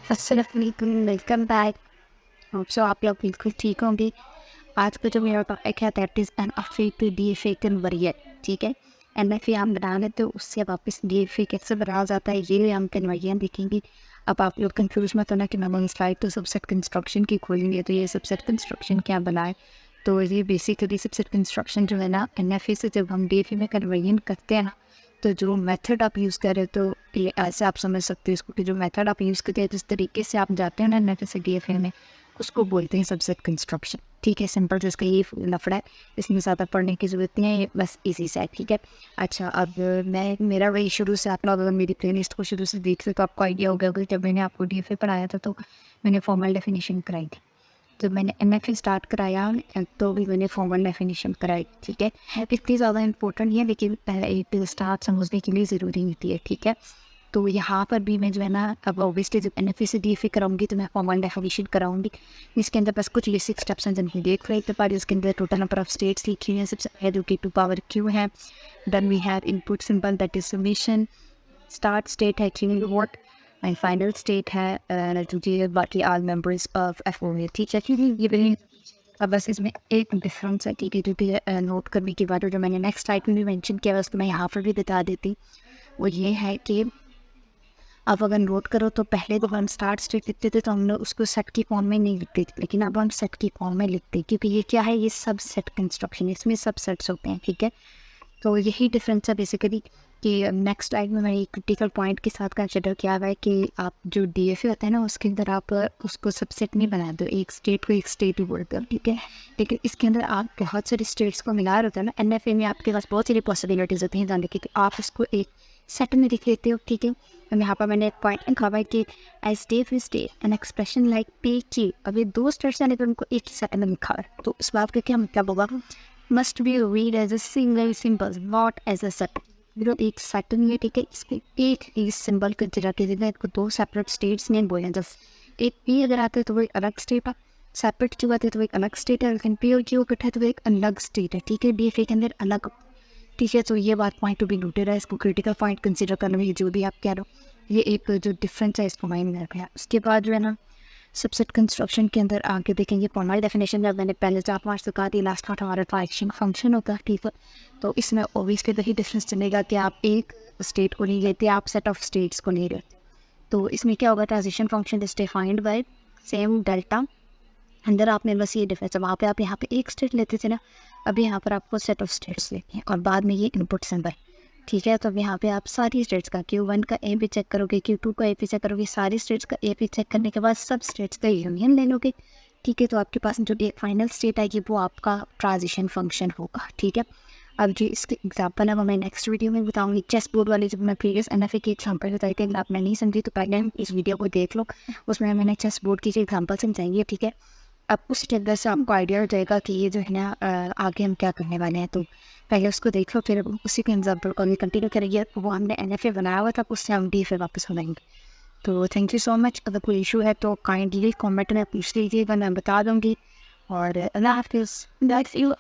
Welcome back. Hope so आप लोग बिल्कुल ठीक होंगे। आज का जो मेरा टॉपिक है that is NFA to DFA conversion. ठीक है, NFA हम बना लेते तो उससे वापस DFA कैसे बनाया जाता है ये हम कन्वर्जन देखेंगे। अब आप लोग कंफ्यूज मत होना कि मैंने स्लाइड तो सबसेट कंस्ट्रक्शन की खोलेंगे तो ये सबसेट कंस्ट्रक्शन क्या बनाए। तो ये बेसिकली सबसेट कंस्ट्रक्शन जो है ना NFA से जब हम DFA में कन्वर्जन करते हैं ना, तो जो मेथड आप यूज़ कर रहे हो तो ये ऐसे आप समझ सकते हो इसको कि जो मेथड आप यूज़ करते हैं जिस तरीके से आप जाते हैं ना NFA से DFA में, उसको बोलते हैं सबसेट कंस्ट्रक्शन। ठीक है, सिंपल जिसका ये लफड़ा है, इसमें ज़्यादा पढ़ने की ज़रूरत नहीं है, ये बस इजी सा है। ठीक है, अच्छा अब मैं मेरा वही शुरू से आप लोग अगर मेरी प्लेलिस्ट को शुरू से देख ले तो आपको आइडिया हो गया कि जब मैंने आपको DFA पढ़ाया था तो मैंने फॉर्मल डेफिनेशन कराई थी। जब मैंने NFA स्टार्ट कराया तो भी मैंने फॉर्मल डेफिनेशन कराई। ठीक है, इतनी ज़्यादा इंपॉर्टेंट नहीं है लेकिन पहले एक स्टार्ट समझने के लिए ज़रूरी होती है। ठीक है, तो यहाँ पर भी मैं जो है ना अब ऑब्वियसली जब NFA से DFA कराऊंगी तो मैं फॉर्मल डेफिनेशन कराऊंगी। इसके अंदर बस कुछ बेसिक स्टेप्स हैं जिनको देख रहे थे। इसके अंदर टोटल नंबर ऑफ स्टेट्स लिखी हैं। सबसे पहले जो K2 पावर Q है, then we have input symbol that is summation, start state है Q what and final state है जो कि बाकी ऑल मेंबर्स ऑफ F है। ठीक है, ये अब बस इसमें एक डिफरेंस है। ठीक है, जो कि नोट करने की बात है जो मैंने नेक्स्ट स्लाइड में भी मेंशन किया उसको मैं यहाँ पर भी बता देती। वो ये है कि अब अगर नोट करो तो पहले जब हम स्टार्ट स्टेट लिखते थे तो हम लोग उसको सेट की फॉर्म में नहीं लिखते थे, लेकिन अब हम सेट की फॉर्म में लिखते हैं क्योंकि ये क्या है, ये सब सेट कंस्ट्रक्शन, इसमें सब सेट्स होते हैं। ठीक है, तो यही डिफरेंस है बेसिकली कि नेक्स्ट स्लाइड में मैंने एक क्रिटिकल पॉइंट के साथ कंसिडर किया हुआ है कि आप जो DFA होता है ना उसके अंदर आप उसको सबसेट नहीं बना दो, एक स्टेट को एक स्टेट ही बोलते हो। ठीक है, लेकिन इसके अंदर आप बहुत सारी स्टेट्स को मिला रहे होते हैं ना। NFA में आपके पास बहुत सारी पॉसिबिलिटीज़ होती हैं जानने की कि आप उसको एक सेट में लिख लेते हो। ठीक है, अब यहाँ पर मैंने एक पॉइंट लिखा हुआ है कि as DFA state an expression like PQ। अब ये दो स्टेट्स हैं लेकिन उनको एक सेट में लिखा है, तो इस बात का क्या मतलब होगा, must be read as a single symbol, not as a set। एक सेट नहीं है। ठीक है, इसमें एक ही सिंबल कंसिडर कीजिएगा, इसको दो सेपरेट स्टेट्स नहीं बोले। जब एक P अगर आता है तो वो एक अलग स्टेट है, सेपरेट Q आते हैं तो वो एक अलग स्टेट है, लेकिन P और Q इकट्ठा है तो वो एक अलग स्टेट है। ठीक है, DFA के अंदर अलग। ठीक है, तो ये बात पॉइंट टू बी नोटेड है, इसको क्रिटिकल पॉइंट कंसिडर करना है जो भी आप कह रहे हो। ये एक जो डिफरेंस है इसको माइंड में रखा। उसके बाद जो है ना सबसेट कंस्ट्रक्शन के अंदर आगे देखेंगे फॉर्मल डेफिनेशन। जब मैंने पहले 4-5 तो कहा थी लास्ट पार्ट हमारा ट्रांजिशन फंक्शन होता है। ठीक है, तो इसमें ऑब्वियसली वही डिफरेंस चलेगा कि आप एक स्टेट को नहीं लेते, आप सेट ऑफ स्टेट्स को नहीं लेते। तो इसमें क्या होगा, transition function is defined by same delta. अंदर आपने बस ये डिफरेंस है, वहाँ पे आप यहाँ पे एक स्टेट लेते थे ना, अभी यहाँ पर आपको सेट ऑफ स्टेट्स लेते हैं और बाद में ये इनपुट सिंबल। ठीक है, तो अब यहाँ पे आप सारी स्टेट्स का Q1 का A भी चेक करोगे, Q2 का A भी चेक करोगे, सारी स्टेट्स का A भी चेक करने के बाद सब स्टेट्स का यूनियन ले लोगे। ठीक है, तो आपके पास जो एक फाइनल स्टेट आएगी वो आपका ट्रांजिशन फंक्शन होगा। ठीक है, अब जो इसके एग्जाम्पल है वो मैं नेक्स्ट वीडियो में बताऊंगी। चेस बोर्ड वाली जब मैं प्रीवियस NFA की एग्जाम्पल बताई थी, अगर आपने नहीं समझी तो पहले इस वीडियो को देख लो, उसमें मैंने चेस बोर्ड की जो एग्जाम्पल समझाएंगे। ठीक है, अब उस अंदर से आपको आइडिया हो जाएगा कि ये जो है ना आगे हम क्या करने वाले हैं। तो पहले उसको देख लो, फिर उसी के एग्जाम्पल को कंटिन्यू करेंगे। वो हमने NFA बनाया हुआ था, उससे हम DFA वापस बनाएंगे। तो थैंक यू सो मच। अगर कोई इशू है तो काइंडली कमेंट में पूछ लीजिएगा, मैं बता दूँगी। और अल्लाह हाफिज़।